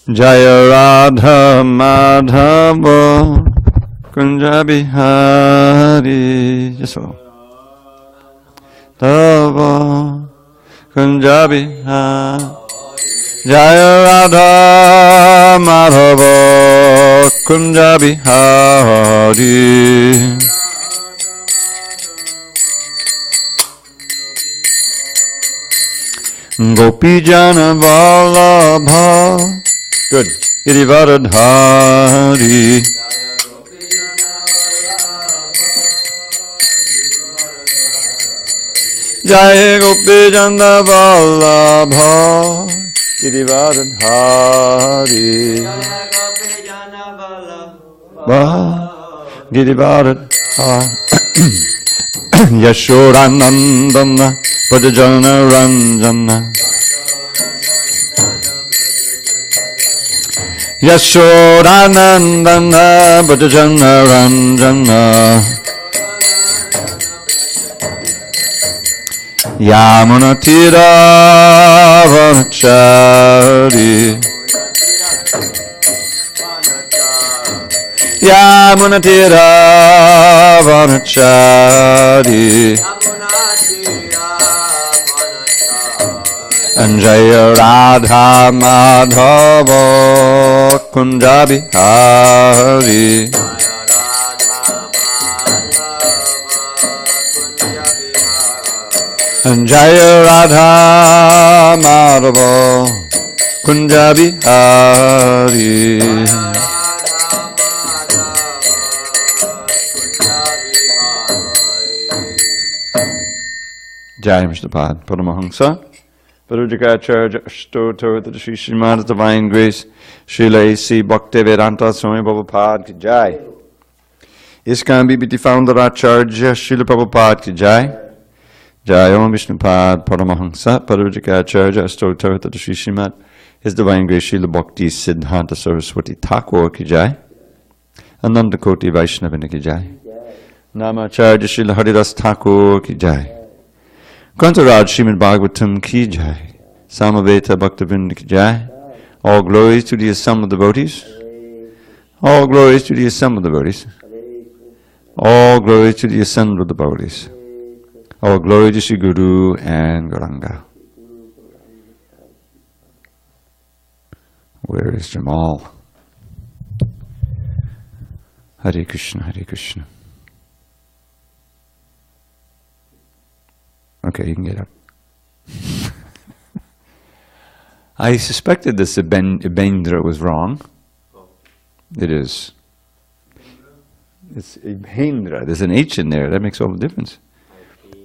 Jaya Radha Madhava Kunja Bihari Yaso Tava Kunja Bihari Jaya Radha Madhava Kunja Bihari Gopi Jana Vallabha. Good. Girivardhari. Jaya Gopi Jana Vallabha. Girivardhari. Girivardhari. Yashodanandana. Pradajana Ranjana Yashodanandana Pradajana Ranjana Yamunatira Vanachari Yamunatira Vanachari Jaya Radha Madhava Kunja Bihari Jaya Radha Madhava Kunja Bihari Jai Mishnapad Paramahamsa Parujikacharya Ashtotar to the Sri Srimad Divine Grace Srila A.C. Bhaktivedanta Swami Prabhupada Ki Jai ISKCON BBT Founder Acharya Srila Prabhupada Ki Jai Jai Om Vishnupad Paramahamsa Parujikacharya Ashtotar to the Sri Srimad His Divine Grace Srila Bhakti Siddhanta Saraswati Thakur Ki Jai Ananda Koti Vaishnavina Ki Jai Namacharya Srila Haridas Thakur Ki Jai Kantaraj Srimad Bhagavatam Ki Jai Samaveta Bhaktivinoda Ki Jai All glories to the assembled devotees. All glories to the assembled devotees. All glories to the assembled devotees. All glory to Sri Guru and Gauranga. Where is Jamal? Hare Krishna, Hare Krishna. Okay, you can get up. I suspected this Ibendra was wrong. It is. It's Ibendra. There's an H in there. That makes all the difference.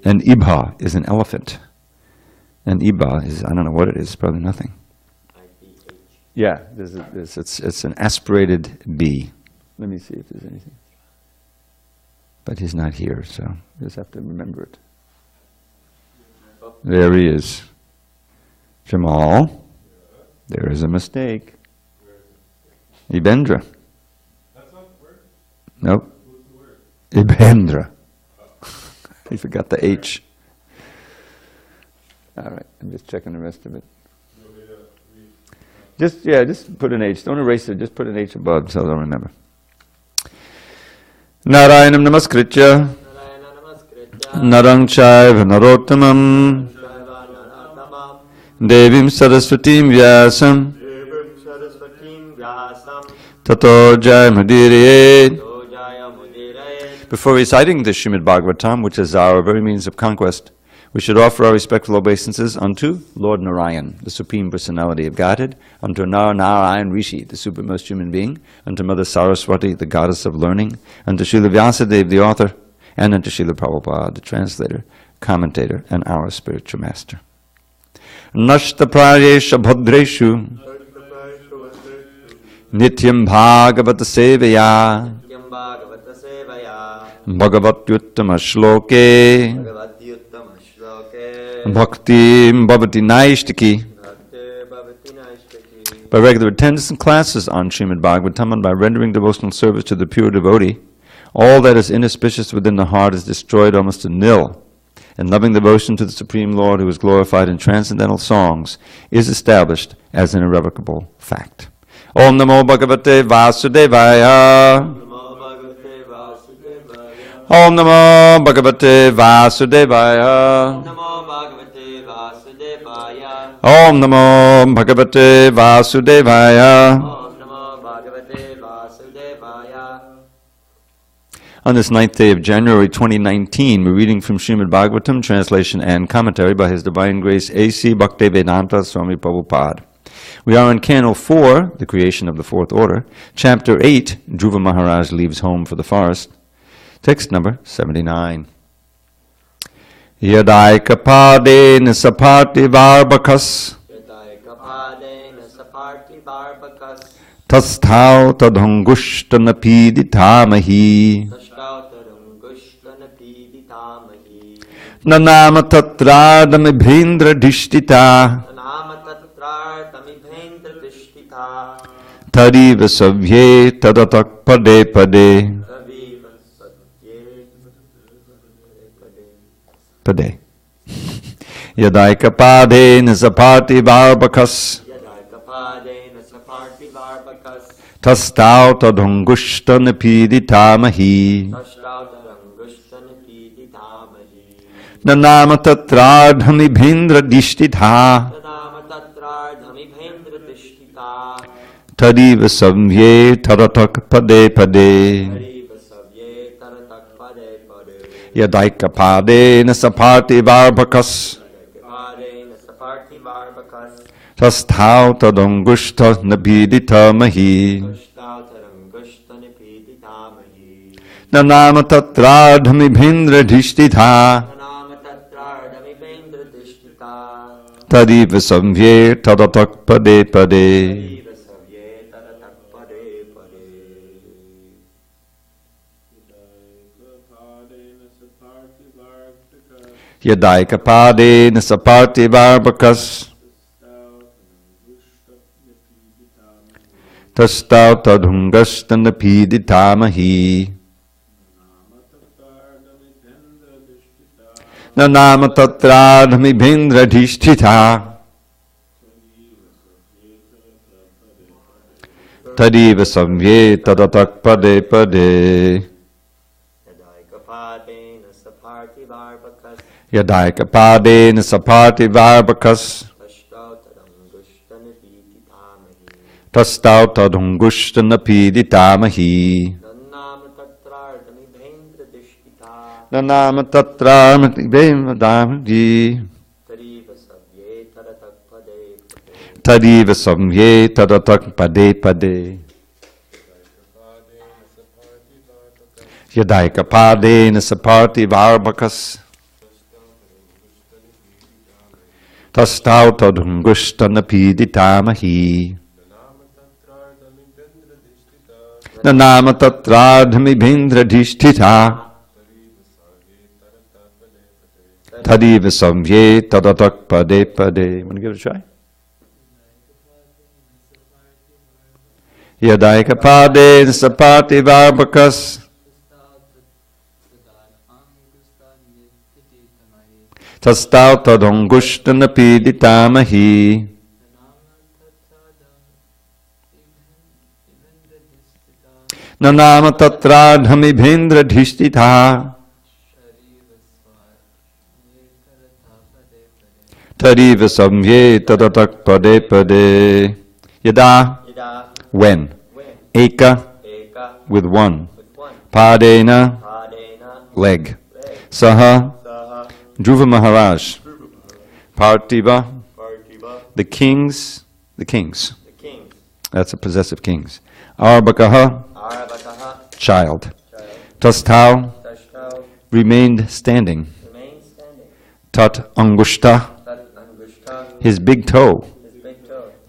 And Ibha is an elephant. And Iba is, I don't know what it is, probably nothing. Yeah, it's an aspirated B. Let me see if there's anything. But he's not here, so you just have to remember it. There he is. Jamal, there is a mistake. Ibendra. That's not the word? Nope. What's the word? Ibendra. He forgot the H. All right, I'm just checking the rest of it. Just put an H. Don't erase it. Just put an H above so they'll remember. Narayanam namaskritya. Narang chaiva narottamam. Devim saraswatim vyasam. Tato jayamudire. Before reciting the Srimad Bhagavatam, which is our very means of conquest, we should offer our respectful obeisances unto Lord Narayan, the Supreme Personality of Godhead, unto Narayan Rishi, the supremest human being, unto Mother Saraswati, the goddess of learning, unto Srila Vyasadeva, the author, and unto Srila Prabhupada, the translator, commentator, and our spiritual master. Nashta prayesha bhadreshu nityam bhagavata sevaya bhagavatyuttama shloke bhakti bhavati naishtaki. By regular attendance in classes on Srimad Bhagavatam and by rendering devotional service to the pure devotee, all that is inauspicious within the heart is destroyed almost to nil, and loving devotion to the Supreme Lord, who is glorified in transcendental songs, is established as an irrevocable fact. Om Namo Bhagavate Vasudevaya. Om Namo Bhagavate Vasudevaya. Om Namo Bhagavate Vasudevaya. On this 9th day of January 2019, we're reading from Srimad Bhagavatam, translation and commentary by His Divine Grace A.C. Bhaktivedanta Swami Prabhupada. We are in Canto 4, the creation of the fourth order, Chapter 8, Dhruva Maharaj leaves home for the forest, text number 79. Yadaikapade sapati varbakas tasthau tadhungushtanapiditamahi nanama tatradamibhindra dishtita tariva savye tadatak pade pade pade yadaikapade sapati varbakas tastau tadhungushtanapiditamahi nanama tatradhamibhindra dishtitha tadiva samye taratak pade pade yadaikapade nasapati varbakas tastau tadungushta nabiditamahi nanama tatradhamibhindra dishtitha tadiva samye tadatak pade pade yadaikapade nasaparti varbakas tastau tadhungastanapiditamahi nanama tatradhamibhindra dishtitha tadiva samye tadatak pade pade yadaikapade nasaparti varbakas tastau tadhungushtanapiditamahi nanama tatradhamibhindra tadiva samye tadatak pade pade yadaikapade nasaparti varbakas tastau tadhungushtanapiditamahi nanama tatradhamibhindra dishtitha tadiva samye tadatak pade pade. Want to give it a try? Yadaikapade sapati varbakas tastau tadhungushtanapiditamahi nanama tatradhamibhindra dishtitha tadiva samye tadatak pade pade. Yada, when. Eka, with one. Padena, leg. Saha, Dhruva Maharaj. Parthiva, the kings. That's a possessive kings. Arbakaha, child. Tastau, remained standing. Tat angushta, his big toe.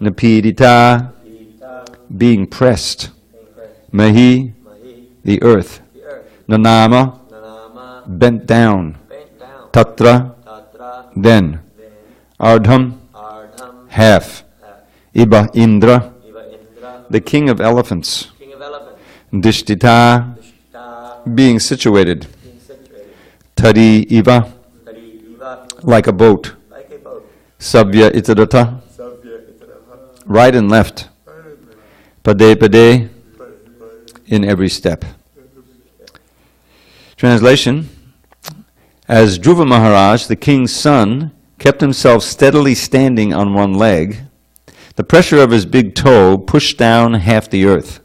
Napidita, being pressed. Mahi, the earth. Nanama, bent down. Tatra, then. Ardham, half. Iba Indra, the king of elephants. Dishtita, being situated. Tari Iva, like a boat. Sabya Itadata, right and left. Pade pade, in every step. Translation: as Dhruva Maharaj, the king's son, kept himself steadily standing on one leg, the pressure of his big toe pushed down half the earth.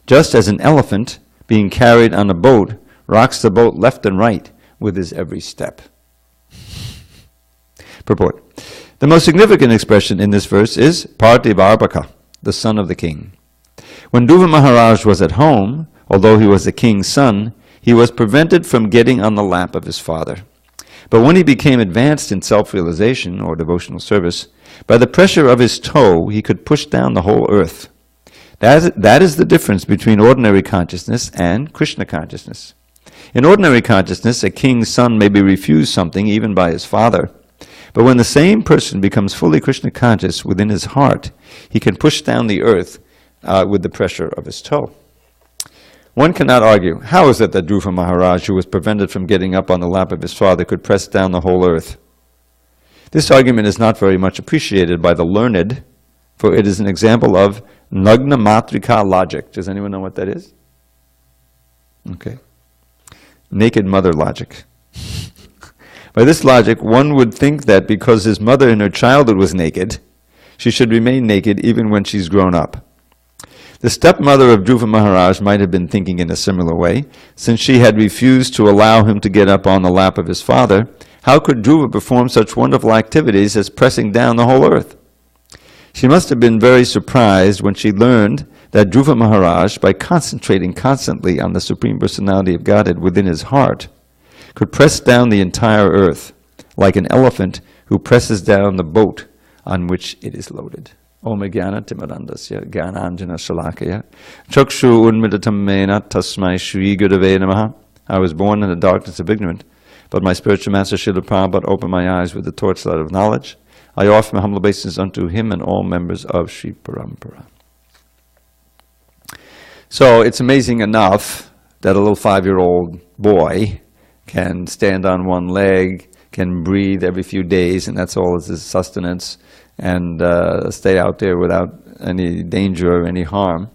Just as an elephant, being carried on a boat, rocks the boat left and right with his every step. Purport. The most significant expression in this verse is Partibarbhaka, the son of the king. When Dhruva Maharaj was at home, although he was the king's son, he was prevented from getting on the lap of his father. But when he became advanced in self-realization or devotional service, by the pressure of his toe, he could push down the whole earth. That is the difference between ordinary consciousness and Krishna consciousness. In ordinary consciousness, a king's son may be refused something even by his father. But when the same person becomes fully Krishna conscious within his heart, he can push down the earth with the pressure of his toe. One cannot argue, how is it that Dhruva Maharaj, who was prevented from getting up on the lap of his father, could press down the whole earth? This argument is not very much appreciated by the learned, for it is an example of Nagna Matrika logic. Does anyone know what that is? Okay. Naked mother logic. By this logic, one would think that because his mother in her childhood was naked, she should remain naked even when she's grown up. The stepmother of Dhruva Maharaj might have been thinking in a similar way. Since she had refused to allow him to get up on the lap of his father, how could Dhruva perform such wonderful activities as pressing down the whole earth? She must have been very surprised when she learned that Dhruva Maharaj, by concentrating constantly on the Supreme Personality of Godhead within his heart, could press down the entire earth, like an elephant who presses down the boat on which it is loaded. Om Jnana Timarandasya Jnananjana Shalakaya Chakshu Unmidatam Mena Tasmai Shri Gurave Namaha. I was born in the darkness of ignorance, but my spiritual master Srila Prabhupada opened my eyes with the torchlight of knowledge. I offer my humble obeisance unto him and all members of Sri Parampara. So it's amazing enough that a little 5-year-old boy can stand on one leg, can breathe every few days, and that's all his sustenance, and stay out there without any danger or any harm.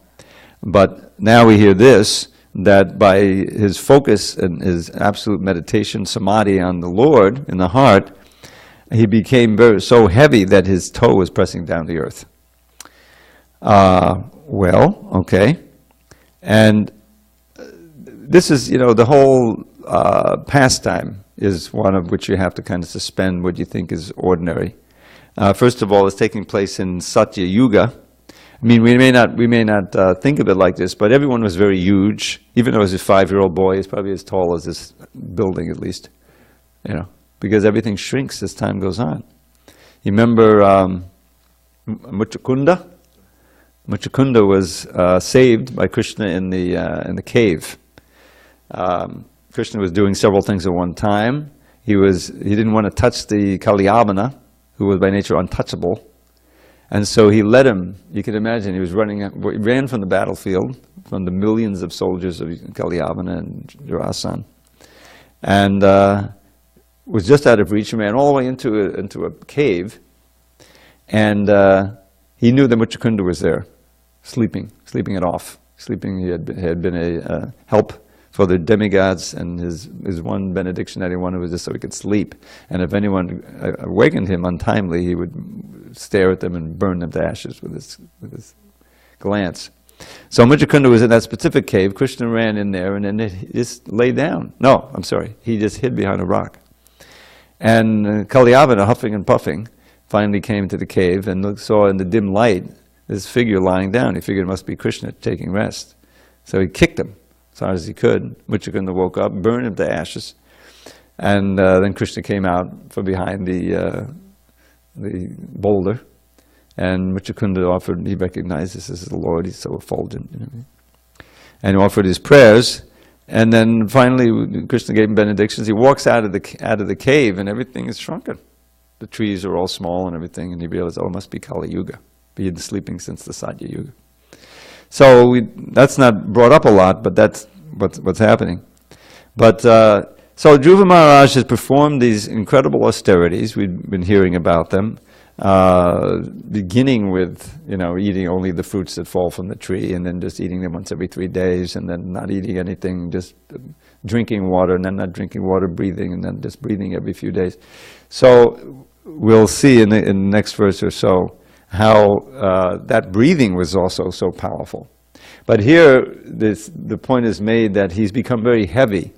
But now we hear this, that by his focus and his absolute meditation, samadhi on the Lord in the heart, he became so heavy that his toe was pressing down the earth. Well, okay. And this is, the whole pastime is one of which you have to kind of suspend what you think is ordinary. First of all, it's taking place in Satya Yuga. I mean, we may not think of it like this, but everyone was very huge. Even though he was a 5-year-old boy, he's probably as tall as this building at least, because everything shrinks as time goes on. You remember Muchukunda? Muchukunda was saved by Krishna in the cave. Krishna was doing several things at one time. He didn't want to touch the Kalyavana, who was by nature untouchable, and so he let him. You can imagine he ran from the battlefield, from the millions of soldiers of Kalyavana and Jarasan, and was just out of reach and ran all the way into a cave, and he knew that Muchukunda was there, sleeping it off. He had been a help for the demigods, and his one benediction that he wanted was just so he could sleep. And if anyone awakened him untimely, he would stare at them and burn them to ashes with his glance. So Muchukunda was in that specific cave. Krishna ran in there, and then he just lay down. No, I'm sorry. He just hid behind a rock. And Kalyavana, huffing and puffing, finally came to the cave and saw in the dim light this figure lying down. He figured it must be Krishna taking rest. So he kicked him as hard as he could. Muchukunda woke up, burned him to ashes, and then Krishna came out from behind the boulder, and Muchukunda offered. He recognized this as the Lord. He's so effulgent, and he offered his prayers. And then finally, Krishna gave him benedictions. He walks out of the cave, and everything is shrunken. The trees are all small and everything, and he realized, oh, it must be Kali Yuga. He had been sleeping since the Satya Yuga. So that's not brought up a lot, but that's what's happening. But so Dhruva Maharaj has performed these incredible austerities. We've been hearing about them. beginning with, eating only the fruits that fall from the tree, and then just eating them once every 3 days, and then not eating anything, just drinking water, and then not drinking water, breathing, and then just breathing every few days. So we'll see in the next verse or so how that breathing was also so powerful. But here, the point is made that he's become very heavy,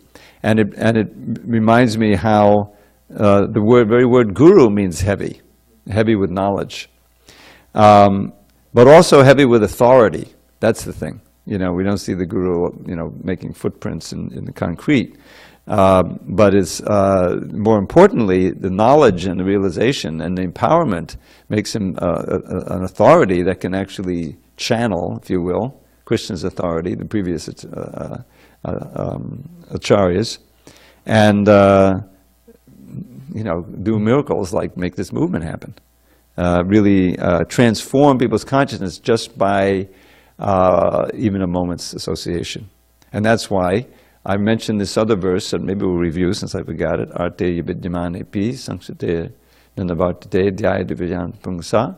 and it reminds me how the very word guru means heavy with knowledge, but also heavy with authority. That's the thing. We don't see the guru, making footprints in the concrete, but it's more importantly the knowledge and the realization and the empowerment makes him an authority that can actually channel, if you will, Krishna's authority, the previous acharyas, and do miracles like make this movement happen. Really transform people's consciousness just by even a moment's association. And that's why I mentioned this other verse that maybe we'll review since I forgot it. Arte vidyamane pi sankshate nanavartate dhyaya divyan pungsa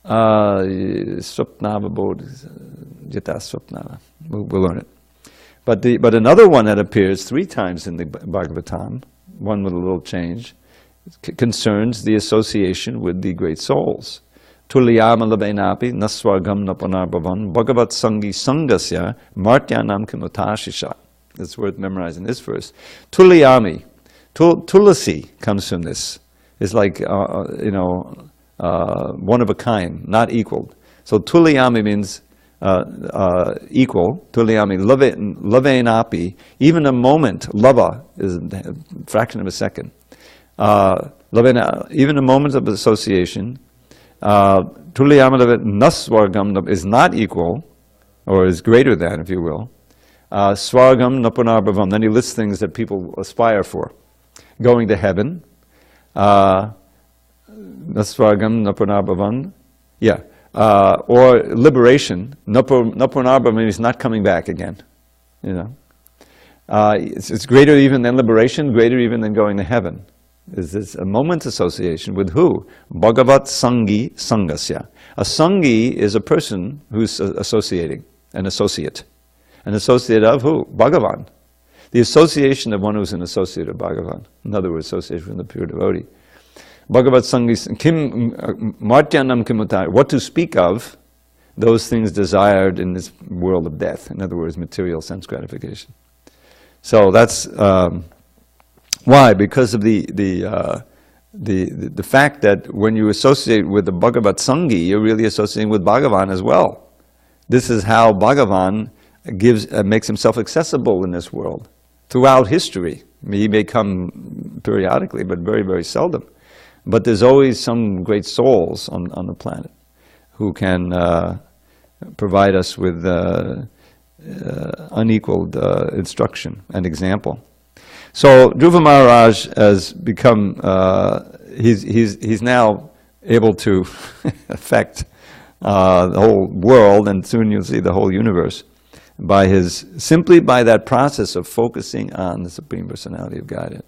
swapnava bodh jita swapnava. We'll learn it. But another one that appears 3 times in the Bhagavatam, one with a little change, concerns the association with the great souls. Tulyama labenapi naswargam napanarbhavan bhagavat sangi sangasya martyanam kimutashisha. It's worth memorizing this verse. Tulyami, tulasi comes from this. It's like, one of a kind, not equaled. So tulyami means equal. Tulyami, lavenapi, even a moment, lava is a fraction of a second. Even a moment of association, tulyama naswargam is not equal, or is greater than, if you will. Swargam napunarbhavam, then he lists things that people aspire for. Going to heaven, naswargam napunarbhavan, or liberation. Napunarbhavan means not coming back again. It's greater even than liberation, greater even than going to heaven. Is this a moment's association with who? Bhagavat sangi sangasya. A sangi is a person who's associating, an associate. An associate of who? Bhagavan. The association of one who's an associate of Bhagavan. In other words, association with the pure devotee. Bhagavat sangi kim martyanam kimutai. What to speak of? Those things desired in this world of death. In other words, material sense gratification. So that's why, because of the fact that when you associate with the Bhagavat Sangi, you're really associating with Bhagavan as well. This is how Bhagavan makes himself accessible in this world throughout history. He may come periodically, but very, very seldom. But there's always some great souls on the planet who can provide us with unequaled instruction and example. So Dhruva Maharaj has become, he's now able to affect the whole world, and soon you'll see the whole universe, simply by that process of focusing on the Supreme Personality of Godhead.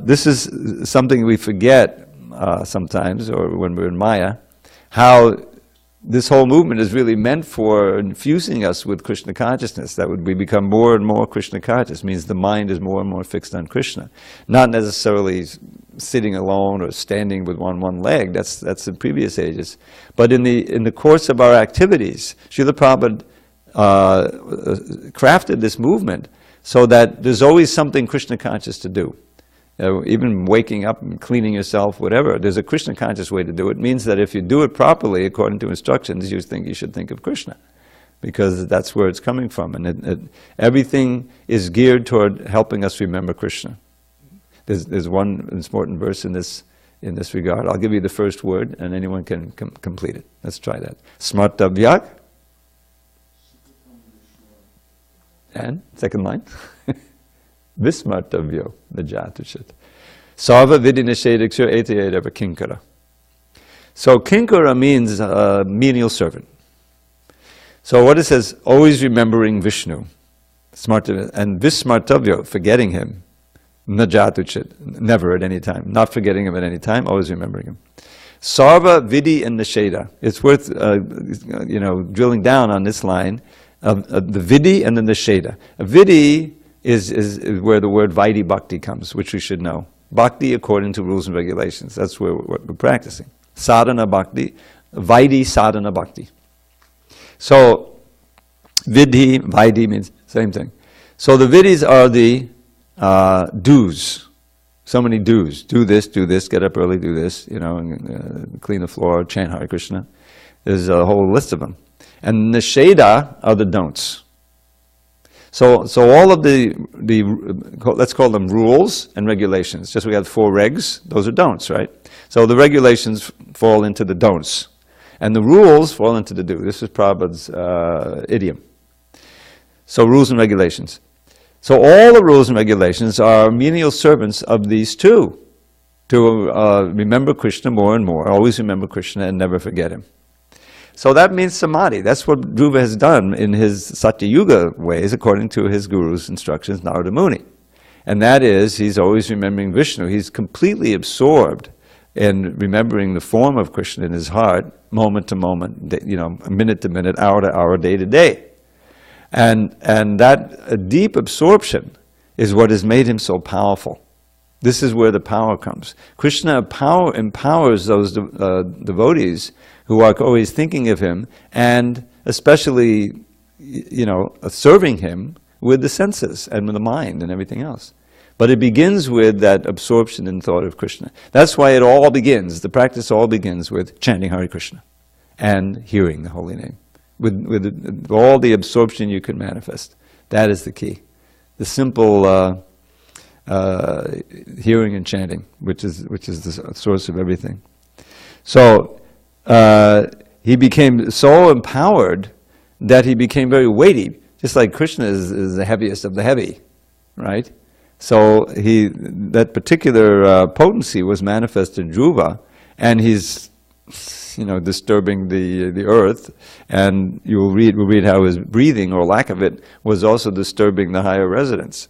This is something we forget sometimes, or when we're in Maya, how this whole movement is really meant for infusing us with Krishna consciousness. That we become more and more Krishna conscious, means the mind is more and more fixed on Krishna. Not necessarily sitting alone or standing with one leg, that's in previous ages. But in the course of our activities, Srila Prabhupada crafted this movement so that there's always something Krishna conscious to do. Even waking up and cleaning yourself, whatever, there's a Krishna conscious way to do it. It means that if you do it properly, according to instructions, you should think of Krishna, because that's where it's coming from. And everything is geared toward helping us remember Krishna. There's one important verse in this regard. I'll give you the first word, and anyone can complete it. Let's try that. Smartavyak. And second line. Vismartavyo najatushit. Sarva vidinashediksha etayedava kinkara. So kinkara means menial servant. So what it says, always remembering Vishnu. And vismartavyo, forgetting him. Najatuchit, never at any time. Not forgetting him at any time, always remembering him. Sarva, Vidhi, and Nisheda. It's worth drilling down on this line of the Vidhi and the Nisheda. A Vidhi is where the word Vaidhi Bhakti comes, which we should know. Bhakti according to rules and regulations. That's what we're practicing. Sadhana Bhakti, Vaidhi Sadhana Bhakti. So, Vidhi, Vaidhi means same thing. So the Vidhis are the do's. So many do's. Do this, get up early, do this, clean the floor, chant Hare Krishna. There's a whole list of them. And Nisheda are the don'ts. So all of the let's call them rules and regulations. Just we have 4 regs, those are don'ts, right? So the regulations fall into the don'ts. And the rules fall into the do. This is Prabhupada's idiom. So rules and regulations. So all the rules and regulations are menial servants of these two. To remember Krishna more and more, always remember Krishna and never forget him. So that means samadhi. That's what Dhruva has done in his Satya Yuga ways, according to his guru's instructions, Narada Muni. And that is, he's always remembering Vishnu. He's completely absorbed in remembering the form of Krishna in his heart, moment to moment, minute to minute, hour to hour, day to day. And that deep absorption is what has made him so powerful. This is where the power comes. Krishna empowers those devotees who are always thinking of him, and especially, serving him with the senses and with the mind and everything else. But it begins with that absorption in thought of Krishna. That's why it all begins, the practice all begins with chanting Hare Krishna and hearing the holy name. With all the absorption you can manifest. That is the key. The simple hearing and chanting, which is the source of everything. So he became so empowered that he became very weighty, just like Krishna is the heaviest of the heavy, right? So that particular potency was manifested in Dhruva, and he's disturbing the earth, and we'll read how his breathing or lack of it was also disturbing the higher residents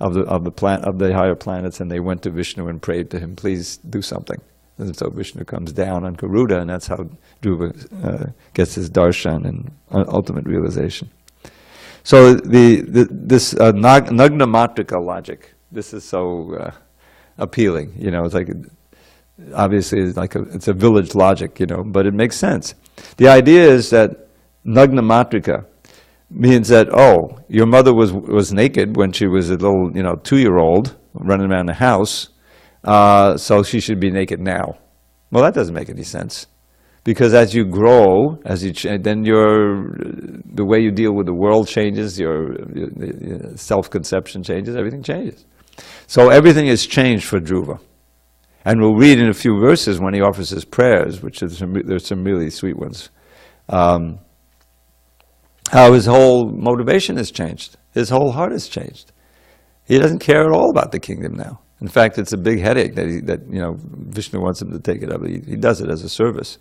of the higher planets, and they went to Vishnu and prayed to him, please do something. And so Vishnu comes down on Garuda, and that's how Dhruva gets his darshan and ultimate realization. So this Nagna Matrika logic, this is so appealing. It's like, obviously it's a village logic, but it makes sense. The idea is that Nagna Matrika means that, your mother was naked when she was a little, 2-year-old running around the house, so she should be naked now. Well, that doesn't make any sense. Because as you grow, then the way you deal with the world changes, your self-conception changes, everything changes. So everything has changed for Dhruva. And we'll read in a few verses when he offers his prayers, there's some really sweet ones, how his whole motivation has changed. His whole heart has changed. He doesn't care at all about the kingdom now. In fact, it's a big headache that Vishnu wants him to take it up. He does it as a service.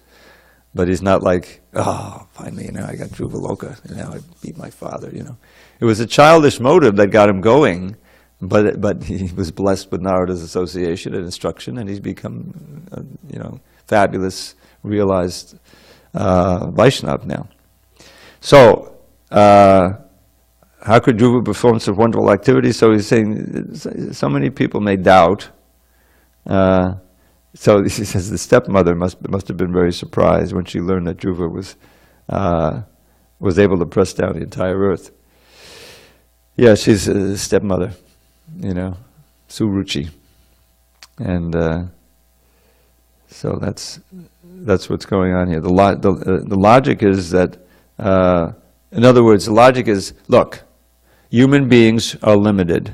But he's not like, finally, I got Dhruva Loka, I beat my father, It was a childish motive that got him going, but he was blessed with Narada's association and instruction, and he's become, fabulous, realized Vaishnav now. So, how could Dhruva perform such wonderful activities? So he's saying, so many people may doubt. So he says the stepmother must have been very surprised when she learned that Dhruva was able to press down the entire earth. Yeah, she's a stepmother, Suruchi, and so that's what's going on here. The logic is that, in other words, the logic is, look, human beings are limited.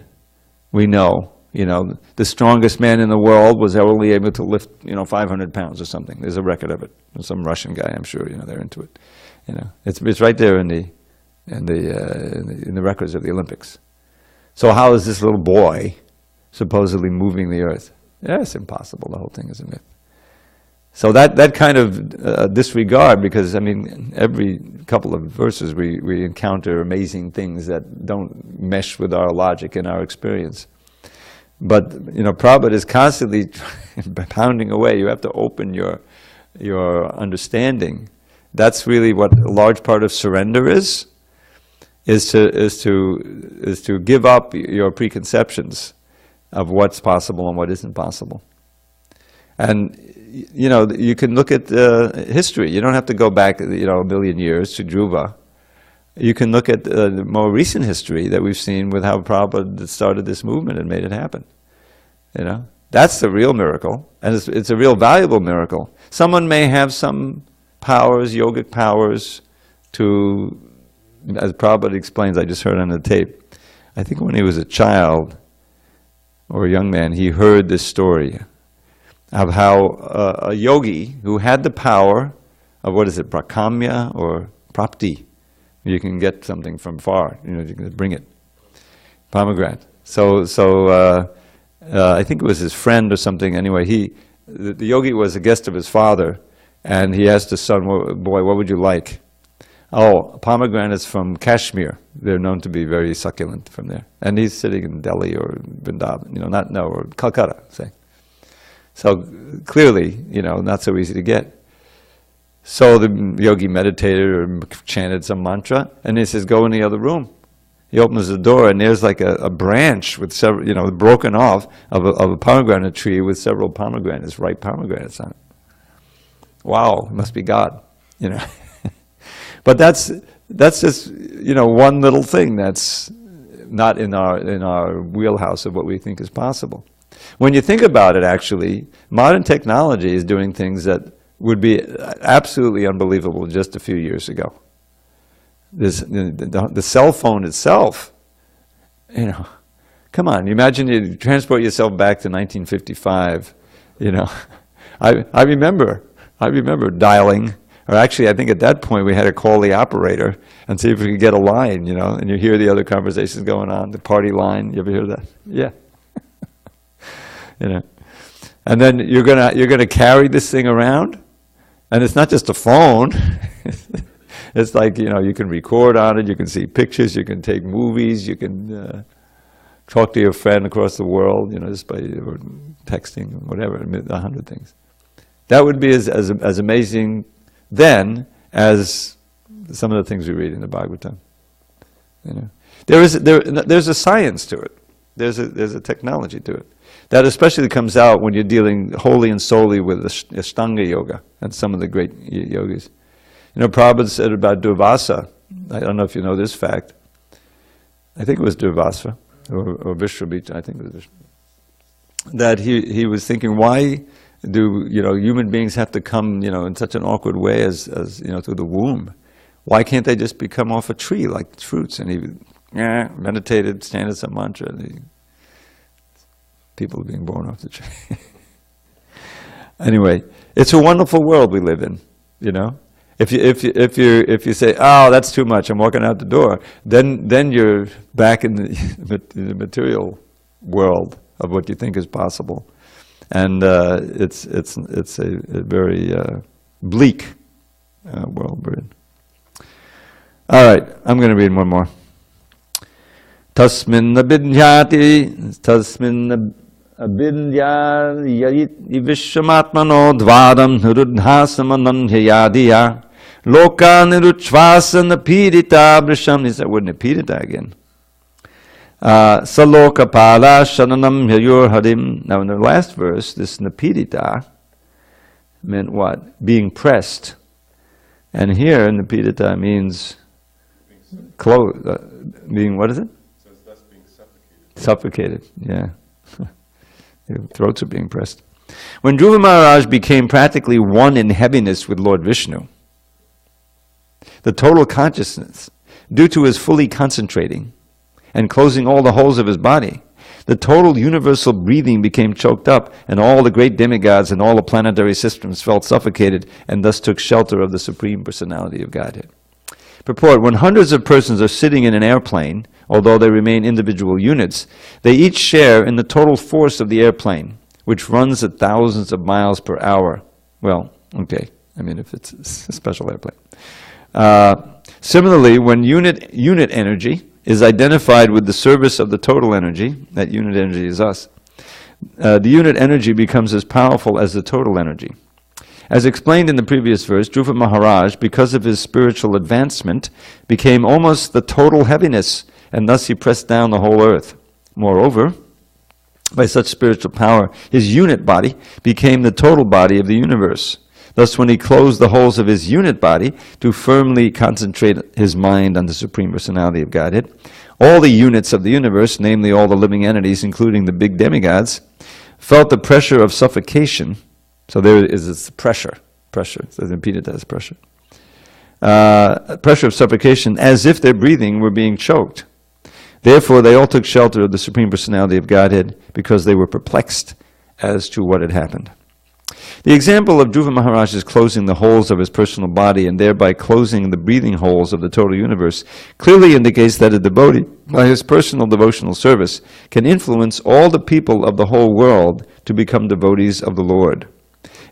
We know. The strongest man in the world was only able to lift, 500 pounds or something. There's a record of it. Some Russian guy, I'm sure, they're into it. It's right there in the records of the Olympics. So how is this little boy supposedly moving the earth? Yeah, it's impossible. The whole thing is a myth. So that kind of disregard, because every couple of verses we encounter amazing things that don't mesh with our logic and our experience. But Prabhupada is constantly pounding away. You have to open your your understanding. That's really what a large part of surrender is to give up your preconceptions of what's possible and what isn't possible. And you know, you can look at history. You don't have to go back, you know, a million years to Dhruva. You can look at the more recent history that we've seen with how Prabhupada started this movement and made it happen. You know, that's the real miracle, and it's a real valuable miracle. Someone may have some powers, yogic powers, to, as Prabhupada explains, I just heard on the tape, I think when he was a child or a young man, he heard this story of how a yogi who had the power of, what is it, prakamya or prapti, you can get something from far, you know, you can bring it, pomegranate. So I think it was his friend or something. Anyway, the yogi was a guest of his father, and he asked his son, boy, what would you like? Oh, pomegranates from Kashmir. They're known to be very succulent from there. And he's sitting in Delhi or Vrindavan, you know, or Calcutta, say. So clearly, you know, not so easy to get. So the yogi meditated or chanted some mantra, and he says, go in the other room. He opens the door, and there's like a branch with several, you know, broken off of a pomegranate tree with several pomegranates, ripe pomegranates on it. Wow, it must be God, you know. But that's just, you know, one little thing that's not in our wheelhouse of what we think is possible. When you think about it, actually, modern technology is doing things that would be absolutely unbelievable just a few years ago. The cell phone itself, you know, come on, imagine you transport yourself back to 1955, you know. I remember dialing, or actually I think at that point we had to call the operator and see if we could get a line, you know, and you hear the other conversations going on, the party line, you ever hear that? Yeah. You know. And then you're gonna carry this thing around, and it's not just a phone. It's like, you know, you can record on it, you can see pictures, you can take movies, you can talk to your friend across the world, you know, just by or texting, or whatever, 100 things. That would be as amazing then as some of the things we read in the Bhagavatam. You know, there's a science to it. There's a technology to it. That especially comes out when you're dealing wholly and solely with Ashtanga yoga and some of the great yogis. You know, Prabhupada said about Durvasa, I don't know if you know this fact, I think it was Durvasa, or Vishwabhita, I think it was Vishwabhita, that he was thinking, why do, you know, human beings have to come, you know, in such an awkward way as you know, through the womb? Why can't they just become off a tree like fruits? And he meditated, chanted some mantra, and people are being born off the tree. Anyway, it's a wonderful world we live in, you know. If you say, oh, that's too much, I'm walking out the door, then you're back in the material world of what you think is possible, and it's a very bleak world we're in. All right, I'm going to read one more. Tasmin abidhyati, tasmin abidhyati vishwamatmano dvadam nirudhasamanandhyayadiya loka niruchvasana pidita brisham. Is that word nipidita again? Saloka pala shananam hayur harim. Now in the last verse, this nipidita meant what? Being pressed. And here nipidita means being, what is it? So it's thus being suffocated. Suffocated, yeah. Your throats are being pressed. When Dhruva Maharaj became practically one in heaviness with Lord Vishnu, the total consciousness, due to his fully concentrating and closing all the holes of his body, the total universal breathing became choked up, and all the great demigods and all the planetary systems felt suffocated and thus took shelter of the Supreme Personality of Godhead. Purport: when hundreds of persons are sitting in an airplane, although they remain individual units, they each share in the total force of the airplane, which runs at thousands of miles per hour. Well, okay, I mean if it's a special airplane. Similarly, when unit energy is identified with the service of the total energy, that unit energy is us, the unit energy becomes as powerful as the total energy. As explained in the previous verse, Dhruva Maharaj, because of his spiritual advancement, became almost the total heaviness, and thus he pressed down the whole earth. Moreover, by such spiritual power, his unit body became the total body of the universe. Thus, when he closed the holes of his unit body to firmly concentrate his mind on the Supreme Personality of Godhead, all the units of the universe, namely all the living entities, including the big demigods, felt the pressure of suffocation. So there is this pressure, so repeated as pressure. Pressure of suffocation, as if their breathing were being choked. Therefore, they all took shelter of the Supreme Personality of Godhead because they were perplexed as to what had happened. The example of Dhruva Maharaj's closing the holes of his personal body and thereby closing the breathing holes of the total universe clearly indicates that a devotee, by his personal devotional service, can influence all the people of the whole world to become devotees of the Lord.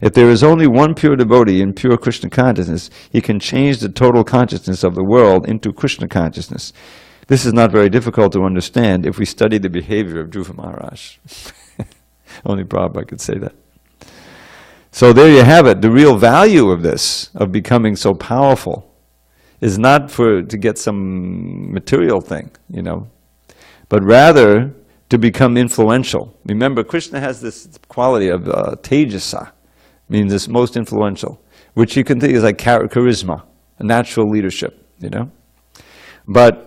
If there is only one pure devotee in pure Krishna consciousness, he can change the total consciousness of the world into Krishna consciousness. This is not very difficult to understand if we study the behavior of Dhruva Maharaj. Only Prabhupada could say that. So there you have it. The real value of this, of becoming so powerful, is not to get some material thing, but rather to become influential. Remember, Krishna has this quality of tejasa, means this most influential, which you can think is like charisma, a natural leadership, But,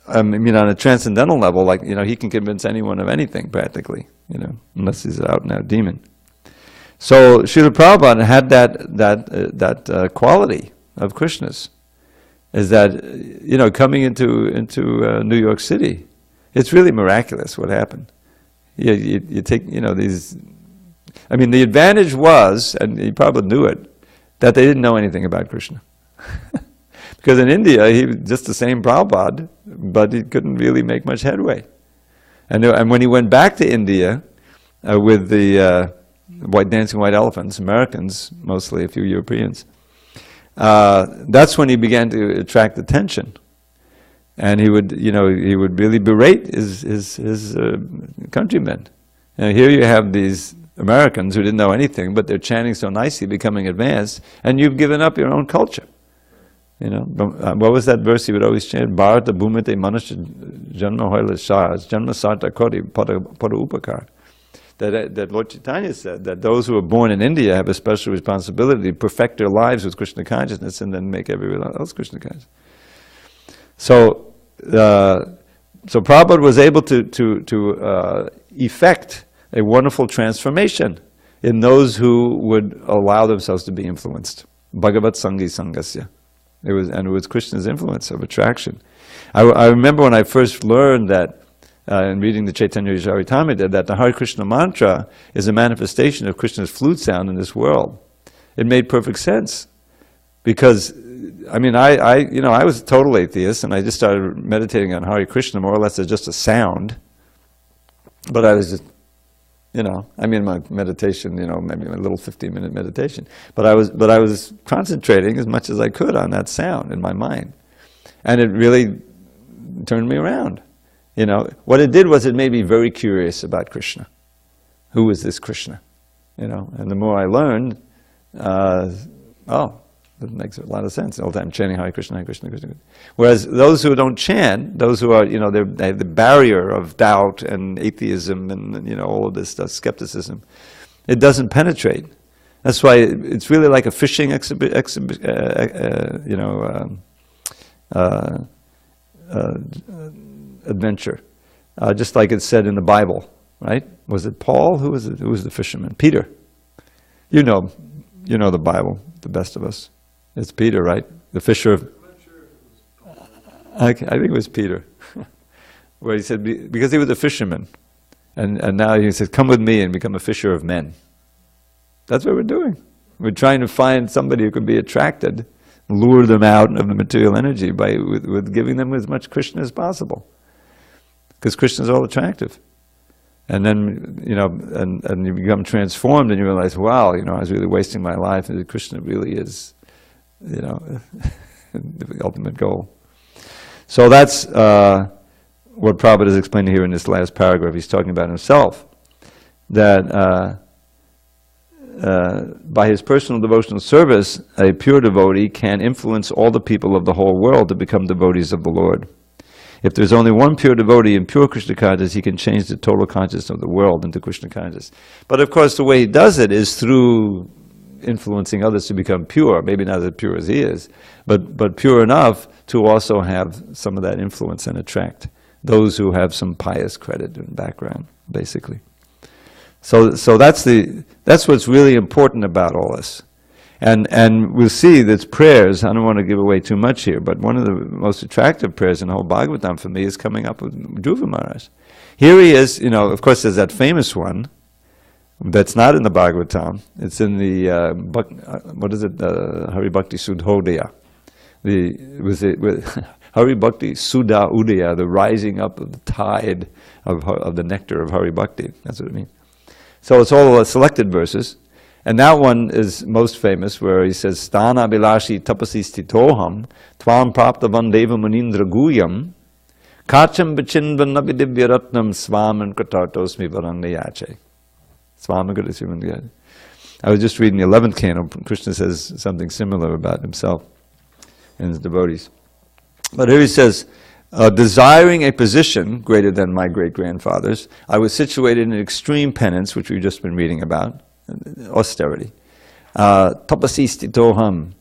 on a transcendental level, he can convince anyone of anything practically, unless he's an out-and-out demon. So Srila Prabhupada had that quality of Krishna's, is that, coming into New York City, it's really miraculous what happened. You take, these, the advantage was, and he probably knew it, that they didn't know anything about Krishna. Because in India, he was just the same Prabhupada, but he couldn't really make much headway. And when he went back to India with the dancing white elephants, Americans mostly, a few Europeans, that's when he began to attract attention. And he would really berate his countrymen. Here you have these Americans who didn't know anything, but they're chanting so nicely, becoming advanced, and you've given up your own culture. What was that verse he would always chant? Bharata bhumite manusya janma hoila shahas, janma sarta koti pada upakar. That Lord Chaitanya said that those who are born in India have a special responsibility to perfect their lives with Krishna consciousness and then make everyone else Krishna conscious. So Prabhupada was able to effect a wonderful transformation in those who would allow themselves to be influenced. Bhagavatsangi sangasya. It was Krishna's influence of attraction. I remember when I first learned that, in reading the Chaitanya Charitamrita, that the Hare Krishna mantra is a manifestation of Krishna's flute sound in this world. It made perfect sense. Because, I was a total atheist, and I just started meditating on Hare Krishna more or less as just a sound. But I was just, my meditation, maybe my little 15-minute meditation. But I was concentrating as much as I could on that sound in my mind. And it really turned me around. What it did was it made me very curious about Krishna. Who is this Krishna? And the more I learned, that makes a lot of sense. All the time chanting Hare Krishna, Hare Krishna, Krishna. Whereas those who don't chant, those who are, they have the barrier of doubt and atheism and, all of this stuff, skepticism, it doesn't penetrate. That's why it's really like a fishing adventure. Just like it said in the Bible, right? Was it Paul? Who was it? Who was the fisherman? Peter. You know the Bible, the best of us. It's Peter, right? The fisher of... I'm not sure if it was Paul. I think it was Peter. Where he said, because he was a fisherman. And now he says, come with me and become a fisher of men. That's what we're doing. We're trying to find somebody who can be attracted, lure them out of the material energy with giving them as much Krishna as possible. Because Krishna is all attractive. And then, and you become transformed and you realize, wow, I was really wasting my life, and Krishna really is, the ultimate goal. So that's what Prabhupada is explaining here in this last paragraph. He's talking about himself, that by his personal devotional service, a pure devotee can influence all the people of the whole world to become devotees of the Lord. If there's only one pure devotee in pure Krishna consciousness, he can change the total consciousness of the world into Krishna consciousness. But of course, the way he does it is through influencing others to become pure, maybe not as pure as he is, but pure enough to also have some of that influence and attract those who have some pious credit and background, basically. So that's what's really important about all this. And we'll see that prayers, I don't want to give away too much here, but one of the most attractive prayers in the whole Bhagavatam for me is coming up with Dhruva Maharaj. Here he is, of course there's that famous one that's not in the Bhagavatam. It's in the, Hari Bhakti Sudhodaya. Hari Bhakti Sudha Udaya, the rising up of the tide of the nectar of Hari Bhakti. That's what it means. So it's all selected verses. And that one is most famous, where he says, Sthana bilashi tapasi stitoham, tvam prapta vandeva munindra guyam, kacham bichinvan nabidivyaratnam swaman katartosmi varangayache. Swaman katartosmi. I was just reading the 11th canto. Krishna says something similar about himself and his devotees. But here he says, desiring a position greater than my great-grandfather's, I was situated in extreme penance, which we've just been reading about, austerity. Tapasi stitoham.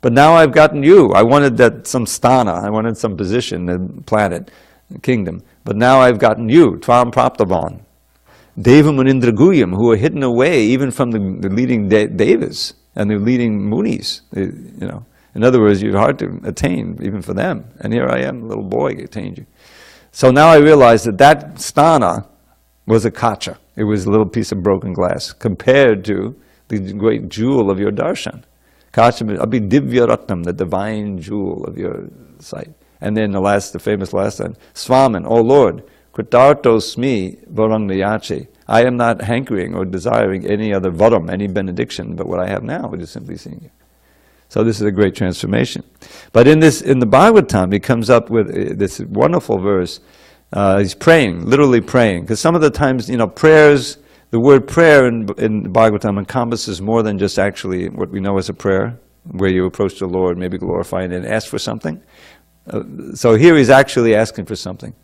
But now I've gotten you. I wanted some sthana, I wanted some position, a planet, a kingdom. But now I've gotten you, tvam praptavan. Deva munindra guyam, who are hidden away even from the leading devas and the leading munis. In other words, you're hard to attain even for them. And here I am, a little boy, attained you. So now I realize that sthana was a kacha. It was a little piece of broken glass compared to the great jewel of your darshan. Kacha abhi divya ratnam, the divine jewel of your sight. And then the famous last line, Swaman, O Lord, kritartosmi varangnayache. I am not hankering or desiring any other varam, any benediction, but what I have now, which is simply seeing you. So this is a great transformation. But in the Bhagavatam, he comes up with this wonderful verse. He's praying, literally praying. Because some of the times, prayers, the word prayer in Bhagavatam encompasses more than just actually what we know as a prayer, where you approach the Lord, maybe glorifying and ask for something. So here he's actually asking for something.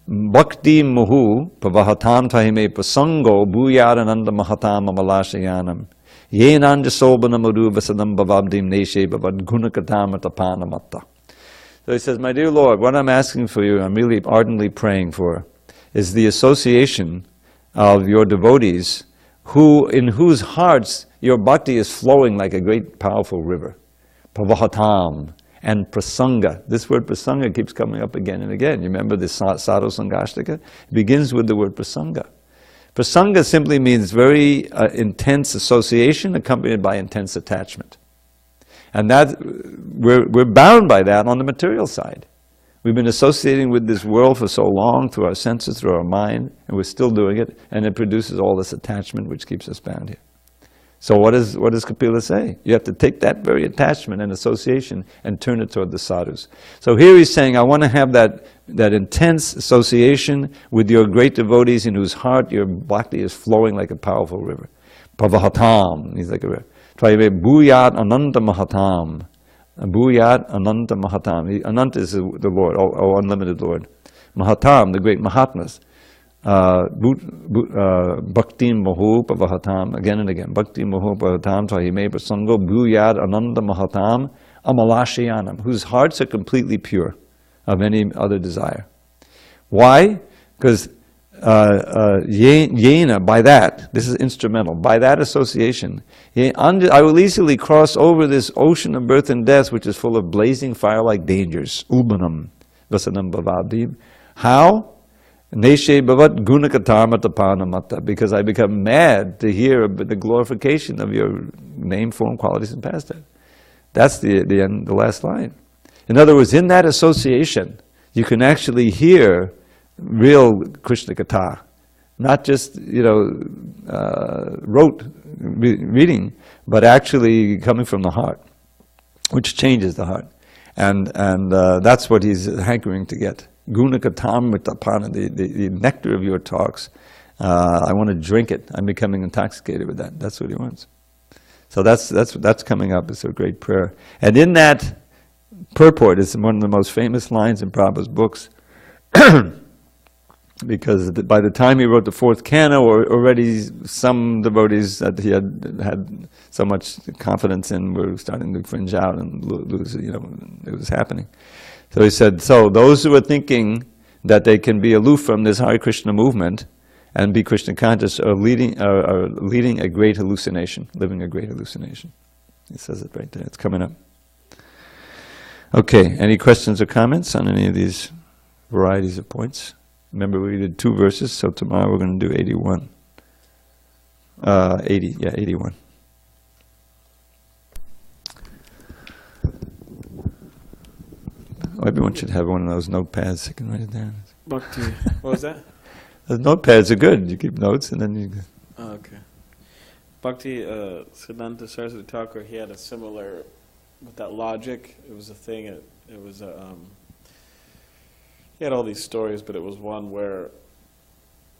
Bhakti muhu pavahatam tahime prasango bhuyarananda mahatam amalashayanam. Yenanja sobana madhu vasadam bhavabdim neshe bhavad gunakatam atapanamatta. So he says, my dear Lord, what I'm asking for you, I'm really ardently praying for, is the association of your devotees in whose hearts your bhakti is flowing like a great powerful river. Pavahatam and prasanga. This word prasanga keeps coming up again and again. You remember this Sadhu Sangashtaka? It begins with the word prasanga. Prasanga simply means very intense association accompanied by intense attachment. And that we're bound by that on the material side. We've been associating with this world for so long through our senses, through our mind, and we're still doing it, and it produces all this attachment which keeps us bound here. So what does Kapila say? You have to take that very attachment and association and turn it toward the sadhus. So here he's saying, I want to have that intense association with your great devotees in whose heart your bhakti is flowing like a powerful river. Pavahatam, he's like a river. Try Bhuyat Ananta Mahatam. Bhuyat Ananta Mahatam. Ananta is the Lord, or unlimited Lord. Mahatam, the great Mahatmas. Bhaktim Mahu Pavahatam, again and again. Bhaktim Mahu Pavahatam, Tahime Prasango, Bhuyat Ananta Mahatam, Amalashayanam, whose hearts are completely pure of any other desire. Why? Because Yena, by that, this is instrumental, by that association, I will easily cross over this ocean of birth and death, which is full of blazing fire-like dangers. Ulbanam, Vasanam Bhavabdim. How? Neshe Bhavat Gunakatarmatapanamata, because I become mad to hear the glorification of your name, form, qualities, and pastime. That's the end, the last line. In other words, in that association, you can actually hear real Krishna Katha, not just rote reading, but actually coming from the heart, which changes the heart, and that's what he's hankering to get. Guna Katamritapana, the nectar of your talks. I want to drink it. I'm becoming intoxicated with that. That's what he wants. So that's coming up. It's a great prayer. And in that purport is one of the most famous lines in Prabhupada's books, because by the time he wrote the fourth canto, already some devotees that he had so much confidence in were starting to fringe out and lose, it was happening. So he said, so those who are thinking that they can be aloof from this Hare Krishna movement and be Krishna conscious are leading a great hallucination, living a great hallucination. He says it right there. It's coming up. Okay, any questions or comments on any of these varieties of points? Remember, we did 2 verses, so tomorrow we're going to do 81. 81. Everyone should have one of those notepads. I can write it down. Bhakti. What was that? The notepads are good. You keep notes and then you... Oh, okay. Bhakti, Siddhanta Saraswati Thakur, he had a similar, with that logic, it was a thing, it was a... he had all these stories, but it was one where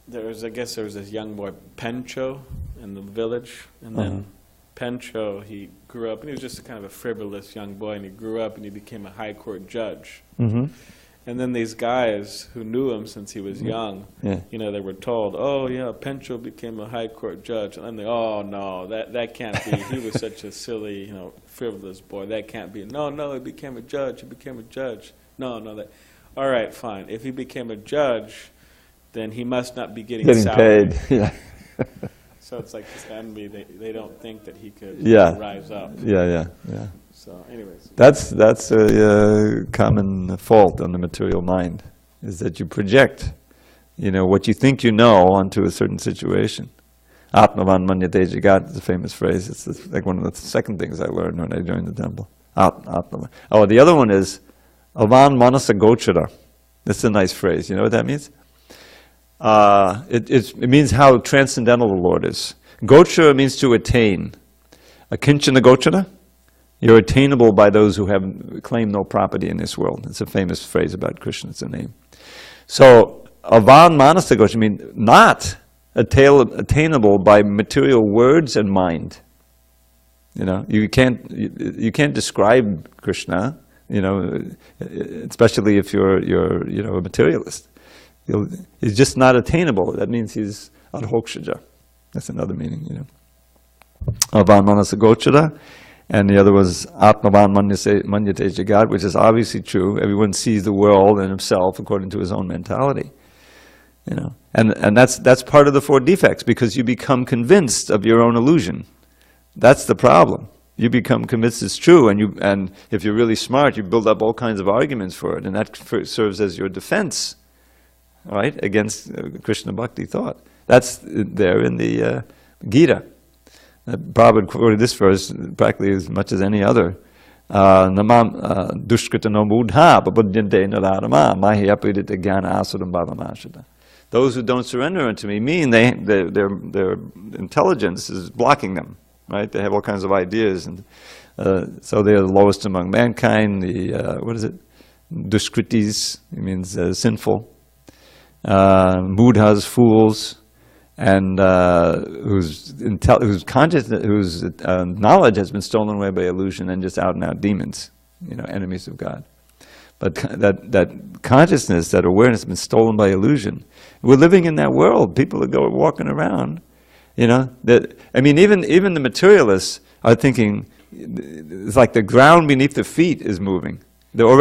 there was this young boy, Pencho, in the village, and then Pencho, he grew up, and he was just a kind of a frivolous young boy, and he grew up and he became a high court judge. Mm-hmm. And then these guys who knew him since he was young, they were told, oh yeah, Pencho became a high court judge. And they, oh no, that can't be. He was such a silly, frivolous boy. That can't be. No, he became a judge. No, that. All right, fine. If he became a judge, then he must not be getting salary. Paid. Yeah. So it's like this envy. They don't think that he could rise up. Yeah. So, anyways. That's a common fault on the material mind, is that you project, what you think you know onto a certain situation. Atmavan manyate jagat is a famous phrase. It's like one of the second things I learned when I joined the temple. Atmavan. Oh, the other one is avan manasa gochara. That's a nice phrase. You know what that means? It means how transcendental the Lord is. Gochara means to attain. Akinchana gochara? You're attainable by those who claim no property in this world. It's a famous phrase about Krishna. It's a name. So, avan manasa gochara means not attainable by material words and mind. You can't describe Krishna. Especially if you're a materialist. He's just not attainable. That means he's adhokshaja. That's another meaning, Avan manasa gochara. And the other was atmavan manyate jagat, which is obviously true. Everyone sees the world and himself according to his own mentality. And that's part of the 4 defects, because you become convinced of your own illusion. That's the problem. You become convinced it's true, and if you're really smart, you build up all kinds of arguments for it, and that serves as your defense, right, against Krishna Bhakti thought. That's there in the Gita. Prabhupada quoted this verse practically as much as any other. Namam dushkrita no mudha pabudyante naradama mahi apidita jnana asuram bhavamashita. Those who don't surrender unto me mean their intelligence is blocking them. Right, they have all kinds of ideas, and so they are the lowest among mankind. The what is it? Duskritis, it means sinful. Mudhas, fools, and whose knowledge has been stolen away by illusion, and just out and out demons, enemies of God. But that consciousness, that awareness, has been stolen by illusion. We're living in that world. People are walking around. Even the materialists are thinking it's like the ground beneath their feet is moving. They're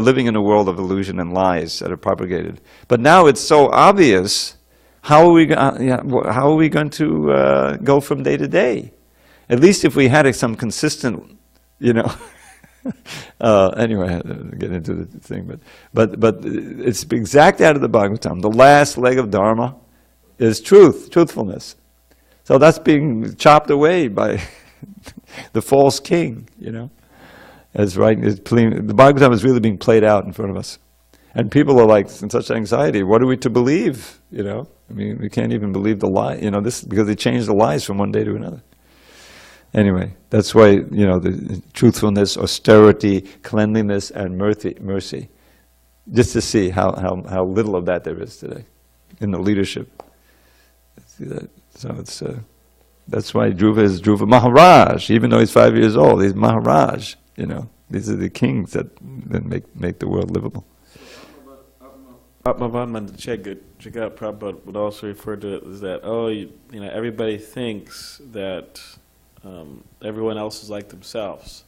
living in a world of illusion and lies that are propagated. But now it's so obvious. How are we going to go from day to day? At least if we had some consistent, anyway, I had to get into the thing, but it's exactly out of the Bhagavatam. The last leg of Dharma is truthfulness. So that's being chopped away by the false king, As the Bhagavatam is really being played out in front of us. And people are like in such anxiety, what are we to believe? We can't even believe the lie, this because they change the lies from one day to another. Anyway, that's why, the truthfulness, austerity, cleanliness, and mercy. Just to see how little of that there is today in the leadership. See that? So it's That's why Dhruva is Dhruva Maharaj. Even though he's 5 years old, he's Maharaj. You know, these are the kings that make the world livable. Atmavanman Jagata Prabhupada would also refer to it as that, everybody thinks that everyone else is like themselves.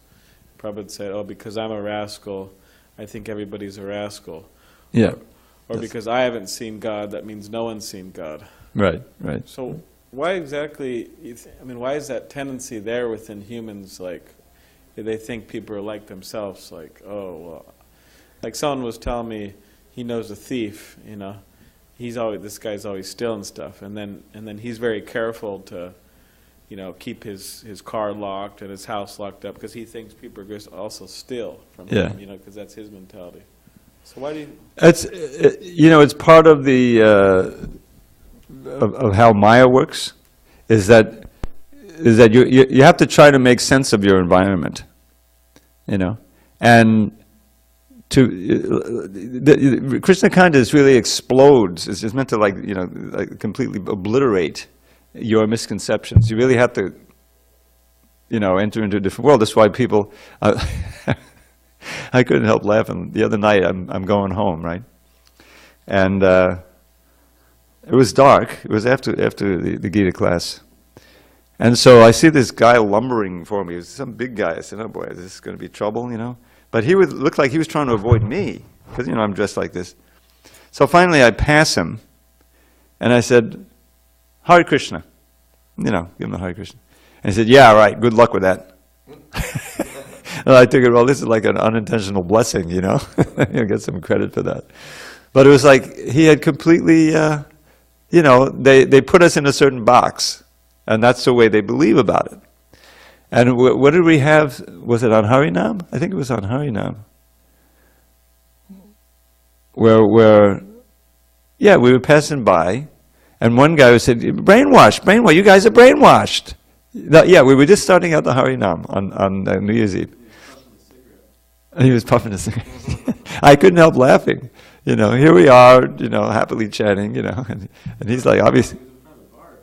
Prabhupada said, because I'm a rascal, I think everybody's a rascal. Yeah. Or because I haven't seen God, that means no one's seen God. Right, right. So why exactly, why is that tendency there within humans, like, they think people are like themselves, like, like someone was telling me, he knows a thief, this guy's always stealing stuff, and then he's very careful to, keep his car locked and his house locked up because he thinks people are going to also steal from him, because that's his mentality. So why do you? It's part of the of how Maya works, is that you have to try to make sense of your environment, and. Krishna consciousness really explodes. It's meant to like completely obliterate your misconceptions. You really have to, enter into a different world. That's why people. I couldn't help laughing. The other night, I'm going home, right, and it was dark. It was after the Gita class, and so I see this guy lumbering for me. He was some big guy. I said, "Oh boy, is this going to be trouble?" But he would look like he was trying to avoid me, because, I'm dressed like this. So finally I pass him, and I said, Hare Krishna. Give him the Hare Krishna. And he said, yeah, right, good luck with that. And I figured, well, this is like an unintentional blessing, You'll get some credit for that. But it was like, he had completely, they put us in a certain box, and that's the way they believe about it. And what did we have? Was it on Harinam? I think it was on Harinam. Where we were passing by, and one guy said, brainwashed, you guys are brainwashed. Yeah, we were just starting out the Harinam on New Year's Eve. And he was puffing a cigarette. I couldn't help laughing. Here we are, happily chatting, and he's like, obviously,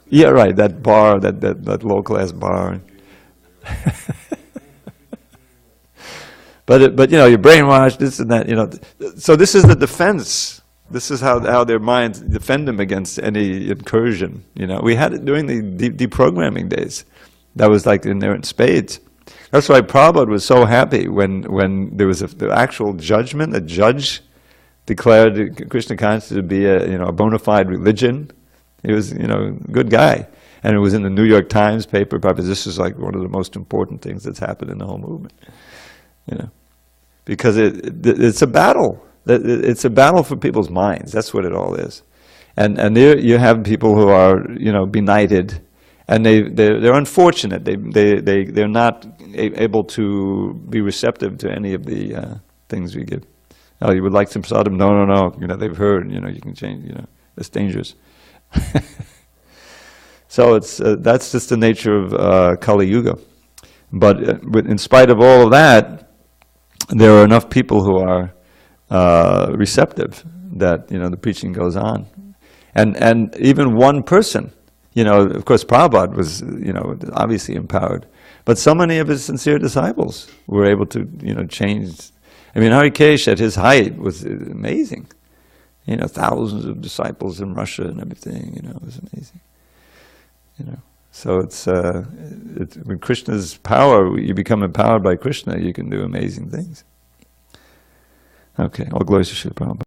yeah, right, that bar, that low-class bar. But you're brainwashed, this and that, So this is the defense. This is how their minds defend them against any incursion. We had it during the deprogramming days. That was like in there in spades. That's why Prabhupada was so happy when there was the actual judgment. A judge declared Krishna consciousness to be a bona fide religion. He was a good guy. And it was in the New York Times paper. Probably this is like one of the most important things that's happened in the whole movement, because it's a battle. It's a battle for people's minds. That's what it all is. And there you have people who are benighted, and they're unfortunate. They're not able to be receptive to any of the things we give. Oh, you would like some sadham? No. They've heard. You can change. It's dangerous. So that's just the nature of Kali Yuga. But in spite of all of that, there are enough people who are receptive that the preaching goes on, and even one person, of course Prabhupada was obviously empowered, but so many of his sincere disciples were able to change. Harikesh at his height was amazing, thousands of disciples in Russia and everything, it was amazing. So it's with Krishna's power, you become empowered by Krishna, you can do amazing things. Okay, all glories to Srila Prabhupada.